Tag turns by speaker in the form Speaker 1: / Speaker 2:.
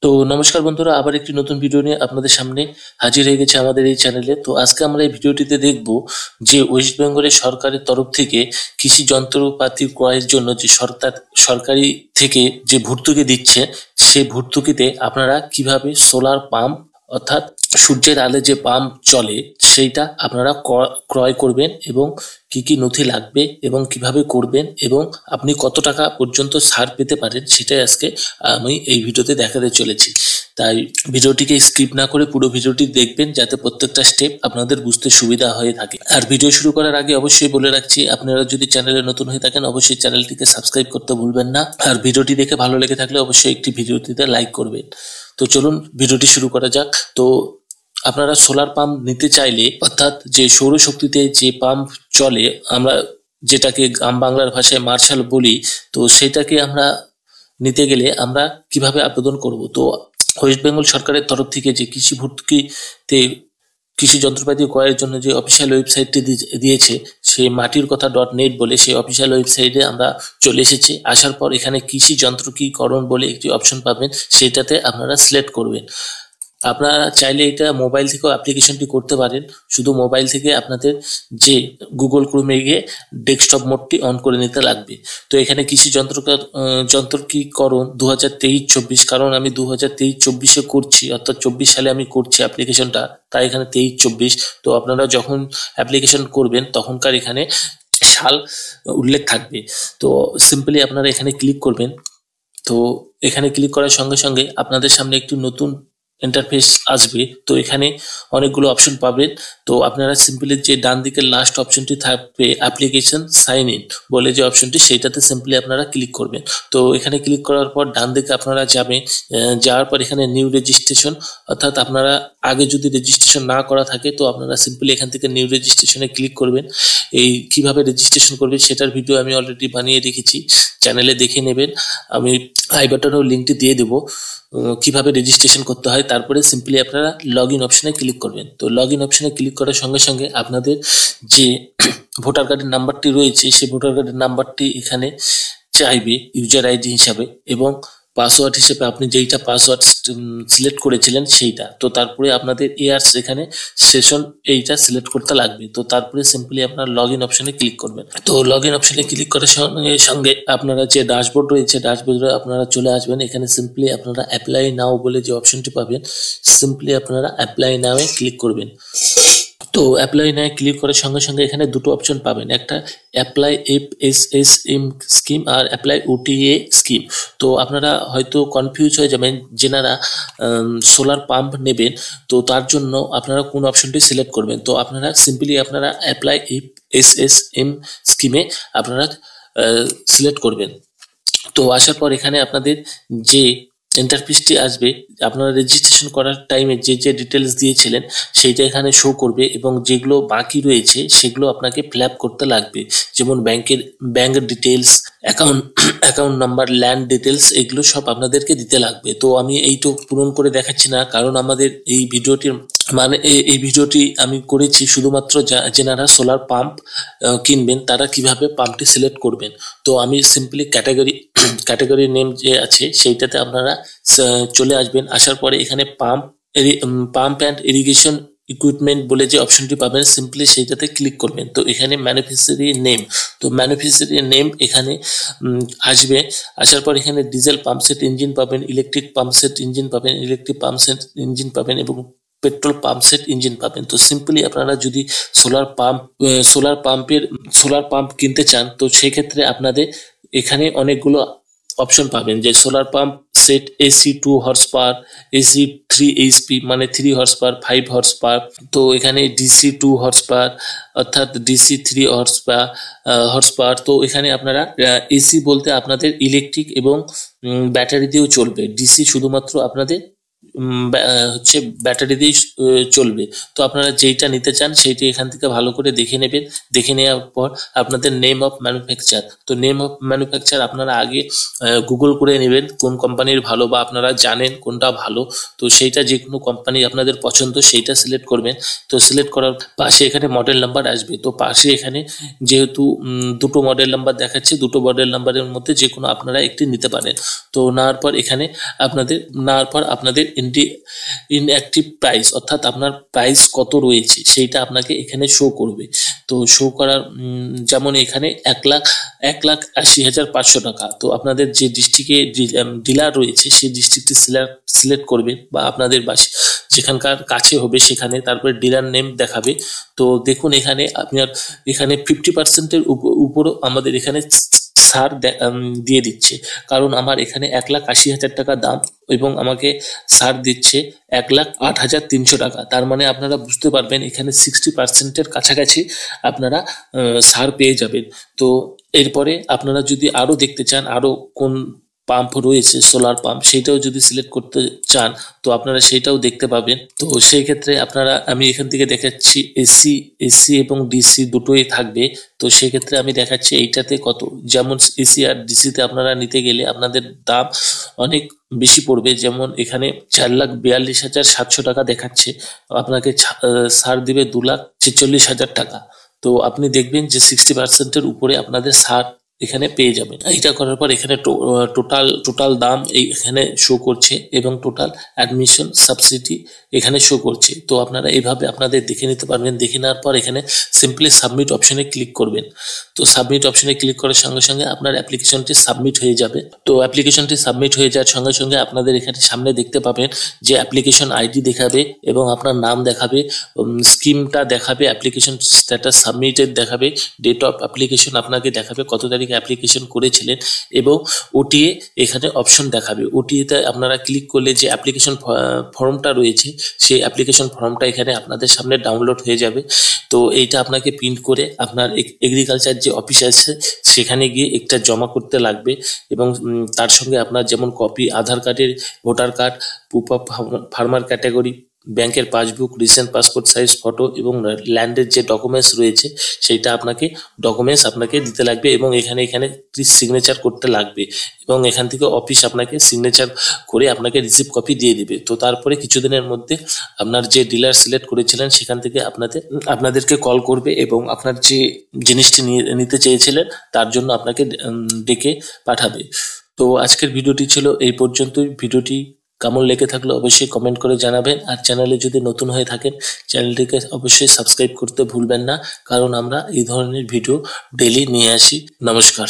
Speaker 1: তো নমস্কার বন্ধুরা, আবার একটি নতুন ভিডিও নিয়ে আপনাদের সামনে হাজির হয়ে গেছে আমাদের এই চ্যানেলে। তো আজকে আমরা এই ভিডিওটিতে দেখব যে ওয়েস্ট বেঙ্গলের সরকারের তরফ থেকে কৃষি যন্ত্রপাতি ক্রয়ের জন্য যে সরকারি থেকে যে ভর্তুকি দিচ্ছে, সেই ভর্তুকিতে আপনারা কিভাবে সোলার পাম্প অর্থাৎ সূর্যের আলো যে পাম্প চলে সেইটা আপনারা ক্রয় করবেন এবং কি কি নথি লাগবে এবং কিভাবে করবেন এবং আপনি কত টাকা পর্যন্ত ছাড় পেতে পারেন সেটাই আজকে আমি এই ভিডিওতে দেখাতে চলেছি। তাই ভিডিওটিকে স্কিপ না করে পুরো ভিডিওটি দেখবেন, যাতে প্রত্যেকটা স্টেপ আপনাদের বুঝতে সুবিধা হয়ে থাকে। আর ভিডিও শুরু করার আগে অবশ্যই বলে রাখছি, আপনারা যদি চ্যানেলে নতুন হয়ে থাকেন অবশ্যই চ্যানেলটিকে সাবস্ক্রাইব করতে ভুলবেন না। আর ভিডিওটি দেখে ভালো লেগে থাকলে অবশ্যই একটি ভিডিওটিতে লাইক করবেন। তো চলুন ভিডিওটি শুরু করা যাক। তো আপনারা সোলার পাম্প নিতে চাইলে, অর্থাৎ যে সৌরশক্তিতে যে পাম্প চলে, আমরা যেটাকে গ্রাম বাংলার ভাষায় মার্শাল বলি, তো সেটাকে আমরা নিতে গেলে আমরা কিভাবে আবেদন করব? তো ওয়েস্ট বেঙ্গল সরকারের তরফ থেকে যে কৃষি ভর্তুকিতে কৃষি যন্ত্রপাতি ক্রয়ের জন্য যে অফিসিয়াল ওয়েবসাইটটি দিয়েছে, সেই মাটির কথা .net বলে সেই অফিসিয়াল ওয়েবসাইটে আমরা চলে এসেছি। আসার পর এখানে কৃষি যন্ত্রকীকরণ বলে একটি অপশন পাবেন, সেটাতে আপনারা সিলেক্ট করবেন। আপনারা চাইলে এটা মোবাইল থেকেও অ্যাপ্লিকেশনটি করতে পারেন। শুধু মোবাইল থেকে আপনাদের যে গুগল ক্রোমে গিয়ে ডেস্কটপ মোডটি অন করে নিতে লাগবে। তো এখানে কৃষি যন্ত্রকীকরণ 2023-24, কারণ আমি 2023-24-এ করছি, অর্থাৎ 24 সালে আমি করছি অ্যাপ্লিকেশনটা, তাই এখানে 23-24। তো আপনারা যখন অ্যাপ্লিকেশন করবেন তখনকার এখানে সাল উল্লেখ থাকবে। তো সিম্পলি আপনারা এখানে ক্লিক করবেন। তো এখানে ক্লিক করার সঙ্গে সঙ্গে আপনাদের সামনে একটি নতুন ইন্টারফেস আসবে। তো এখানে অনেকগুলো অপশন পাবেন। তো আপনারা সিম্পলি যে ডান দিকের লাস্ট অপশনটি থাকবে অ্যাপ্লিকেশন সাইন ইন বলে যে অপশনটি, সেইটাতে সিম্পলি আপনারা ক্লিক করবেন। তো এখানে ক্লিক করার পর ডান দিকে আপনারা যাবেন। যাওয়ার পর এখানে নিউ রেজিস্ট্রেশন, অর্থাৎ আপনারা আগে যদি রেজিস্ট্রেশন না করা থাকে তো আপনারা সিম্পলি এখান থেকে নিউ রেজিস্ট্রেশনে ক্লিক করবেন। এই কিভাবে রেজিস্ট্রেশন করবেন সেটার ভিডিও আমি অলরেডি বানিয়ে রেখেছি, চ্যানেলে দেখে নেবেন। আমি আই বাটনেও লিঙ্কটি দিয়ে দেবো কিভাবে রেজিস্ট্রেশন করতে হয়। তারপরে সিম্পলি আপনারা লগ ইন অপশনে ক্লিক করবেন। তো লগ ইন অপশনে ক্লিক করার সঙ্গে সঙ্গে আপনাদের যে ভোটার কার্ডের নাম্বারটি রয়েছে, সেই ভোটার কার্ডের নাম্বারটি এখানে চাইবে ইউজার আইডি হিসাবে, এবং পাসওয়ার্ড হিসেবে আপনি যেইটা পাসওয়ার্ড সিলেক্ট করেছিলেন সেইটা। তো তারপরে আপনাদের ইয়ার্স এখানে সেশন এইটা সিলেক্ট করতে লাগবে। তো তারপরে সিম্পলি আপনার লগ ইন অপশনে ক্লিক করবেন। তো লগ ইন অপশনে ক্লিক করার সঙ্গে সঙ্গে আপনারা যে ড্যাশবোর্ড রয়েছে, ড্যাশবোর্ডে আপনারা চলে আসবেন। এখানে সিম্পলি আপনারা অ্যাপ্লাই নাও বলে যে অপশনটি পাবেন, সিম্পলি আপনারা অ্যাপ্লাই নাও এ ক্লিক করবেন। তো অ্যাপ্লাই নাও ক্লিক করার সঙ্গে সঙ্গে এখানে দুটো অপশন পাবেন, একটা অ্যাপ্লাই FSSM স্কিম আর অ্যাপ্লাই OTA স্কিম। তো আপনারা হয়তো কনফিউজ হয়ে যাবেন যেনারা সোলার পাম্প নেবেন, তো তার জন্য আপনারা কোন অপশনটি সিলেক্ট করবেন। তো আপনারা সিম্পলি আপনারা অ্যাপ্লাই FSSM স্কিমে আপনারা সিলেক্ট করবেন। তো আসার পর এখানে আপনাদের যে ইন্টারফেসটি আসবে, আপনারা রেজিস্ট্রেশন করার টাইমে যে যে ডিটেলস দিয়েছিলেন সেইটা এখানে শো করবে, এবং যেগুলো বাকি রয়েছে সেগুলো আপনাকে ফিল আপ করতে লাগবে, যেমন bank details, account number, land details, এগুলো সব আপনাদেরকে দিতে লাগবে। তো আমি এইটা পূরণ করে দেখাচ্ছি না, কারণ আমাদের এই ভিডিওটির এই ভিডিওটি আমি করেছি শুধুমাত্র যেনারা সোলার পাম্প কিনবেন তারা কিভাবে পাম্পটি সিলেক্ট করবেন। তো আমি সিম্পলি ক্যাটাগরি নেম যে আছে সেইটাতে আপনারা চলে আসবেন। আসার পরে এখানে পাম্প অ্যান্ড ইরিগেশন ইকুইপমেন্ট বলে যে অপশনটি পাবেন, সিম্পলি সেইটাতে ক্লিক করবেন। তো এখানে ম্যানুফ্যাকচারি নেম, তো ম্যানুফ্যাকচারি নেম এখানে আসবে। আসার পর এখানে ডিজেল পাম্পসেট ইঞ্জিন পাবেন, ইলেকট্রিক পাম্পসেট ইঞ্জিন পাবেন, ইলেকট্রিক পাম্পসেট ইঞ্জিন পাবেন এবং পেট্রোল পাম্পসেট ইঞ্জিন পাবেন। তো সিম্পলি আপনারা যদি সোলার পাম্প কিনতে চান, তো সেক্ষেত্রে আপনাদের এখানে অনেকগুলো অপশন পাবেন, যে solar pump set AC 2 horse power, AC 3 HP মানে 3 হর্স পাওয়ার, 5 হর্স পাওয়ার। তো এখানে DC 2 হর্স পাওয়ার অর্থাৎ DC 3 হর্স পাওয়ার। তো এখানে আপনারা AC বলতে আপনাদের ইলেকট্রিক এবং ব্যাটারি দিয়েও চলবে, DC শুধুমাত্র আপনাদের হচ্ছে ব্যাটারি দিয়ে চলবে। তো আপনারা যেইটা নিতে চান সেইটা এখান থেকে ভালো করে দেখে নেবেন। দেখে নেওয়ার পর আপনাদের নেম অফ ম্যানুফ্যাকচার, তো নেম অফ ম্যানুফ্যাকচার আপনারা আগে গুগল করে নেবেন কোন কোম্পানির ভালো বা আপনারা জানেন কোনটা ভালো। তো সেইটা যে কোনো কোম্পানি আপনাদের পছন্দ সেইটা সিলেক্ট করবেন। তো সিলেক্ট করার পাশে এখানে মডেল নাম্বার আসবে। তো পাশে এখানে যেহেতু দুটো মডেল নাম্বার দেখাচ্ছে, দুটো মডেল নাম্বারের মধ্যে যে কোনো আপনারা একটি নিতে পারেন। তো নেওয়ার পর এখানে আপনাদের ইনঅ্যাক্টিভ প্রাইস অর্থাৎ আপনার প্রাইস কত রয়েছে সেইটা আপনাকে এখানে শো করবে। তো শো করার যেমন এখানে 1,80,500 টাকা। তো আপনাদের যে ডিস্ট্রিক্টে ডিলার রয়েছে সেই ডিস্ট্রিক্টটি সিলেক্ট করবেন বা আপনাদের যেখানকার কাছে হবে সেখানে, তারপরে ডিলার নেম দেখাবে। তো দেখুন এখানে আপনার এখানে 50%-এর উপরও আমাদের এখানে ছাড় দিয়ে দিচ্ছে, কারণ আমার এখানে 1,80,000 টাকা দাম এবং আমাকে ছাড় দিচ্ছে 1,08,300 টাকা। তার মানে আপনারা বুঝতে পারবেন এখানে 60%-এর কাছাকাছি আপনারা ছাড় পেয়ে যাবেন। তো এরপরে আপনারা যদি আরো দেখতে চান আরো কোন পাম্প রয়েছে সোলার পাম্প, সেইটাও যদি সিলেক্ট করতে চান তো আপনারা সেইটাও দেখতে পাবেন। তো সেই ক্ষেত্রে আমি এখান থেকে দেখাচ্ছি এসি এবং ডিসি দুটোই থাকবে। তো সেক্ষেত্রে আমি দেখাচ্ছি এইটাতে কত, যেমন এসি আর ডিসিতে আপনারা নিতে গেলে আপনাদের দাম অনেক বেশি পড়বে। যেমন এখানে 4,42,700 টাকা দেখাচ্ছে, আপনাকে ছাড় দিবে 2,46,000 টাকা। তো আপনি দেখবেন যে 60%-এর উপরে আপনাদের ছাড় এখানে পেয়ে যাবেন। এটা করার পর এখানে টোটাল দাম এখানে শো করছে এবং টোটাল অ্যাডমিশন সাবসিডি এখানে শো করছে। তো আপনারা এইভাবে আপনাদের দেখে নিতে পারবেন। দেখে নেওয়ার পর এখানে সিম্পলি সাবমিট অপশনে ক্লিক করবেন। তো সাবমিট অপশনে ক্লিক করার সঙ্গে সঙ্গে আপনার অ্যাপ্লিকেশনটি সাবমিট হয়ে যাবে। তো অ্যাপ্লিকেশনটি সাবমিট হয়ে যাওয়ার সঙ্গে সঙ্গে আপনাদের এখানে সামনে দেখতে পাবেন যে অ্যাপ্লিকেশন আইডি দেখাবে এবং আপনার নাম দেখাবে, স্কিমটা দেখাবে, অ্যাপ্লিকেশন স্ট্যাটাস সাবমিটেড দেখাবে, ডেট অফ অ্যাপ্লিকেশন আপনাকে দেখাবে কত তারিখে অ্যাপ্লিকেশন করেছিলেন, এবং ওটিএ এখানে অপশন দেখাবে। ওটিএতে আপনারা ক্লিক করলে যে অ্যাপ্লিকেশন ফর্মটা রয়েছে সেই অ্যাপ্লিকেশন ফর্মটা এখানে আপনাদের সামনে ডাউনলোড হয়ে যাবে। তো এইটা আপনাকে প্রিন্ট করে আপনার এগ্রিকালচার যে অফিস আছে সেখানে গিয়ে একটা জমা করতে লাগবে, এবং তার সঙ্গে আপনার যেমন কপি আধার কার্ডের, voter card, proof of farmer category, ব্যাংকের passbook, recent passport size photo এবং ল্যান্ডের যে ডকুমেন্টস রয়েছে সেইটা ডকুমেন্টস আপনাকে দিতে লাগবে, এবং এখানে সিগনেচার করতে লাগবে, এবং এখান থেকে অফিস আপনাকে সিগনেচার করে আপনাকে রিসিভ কপি দিয়ে দিবে। তো তারপরে কিছুদিনের মধ্যে আপনার যে ডিলার সিলেক্ট করেছিলেন সেখান থেকে আপনাদেরকে কল করবে এবং আপনার যে জিনিসটি নিতে চেয়েছিলেন তার জন্য আপনাকে ডেকে পাঠাবে। তো আজকের ভিডিওটি ছিল এই পর্যন্তই। ভিডিওটি কেমন লেগে থাকলে অবশ্যই কমেন্ট করে জানাবেন, আর চ্যানেলে যদি নতুন হয়ে থাকেন চ্যানেলটিকে অবশ্যই সাবস্ক্রাইব করতে ভুলবেন না, কারণ আমরা এই ধরনের ভিডিও ডেইলি নিয়ে আসি। নমস্কার।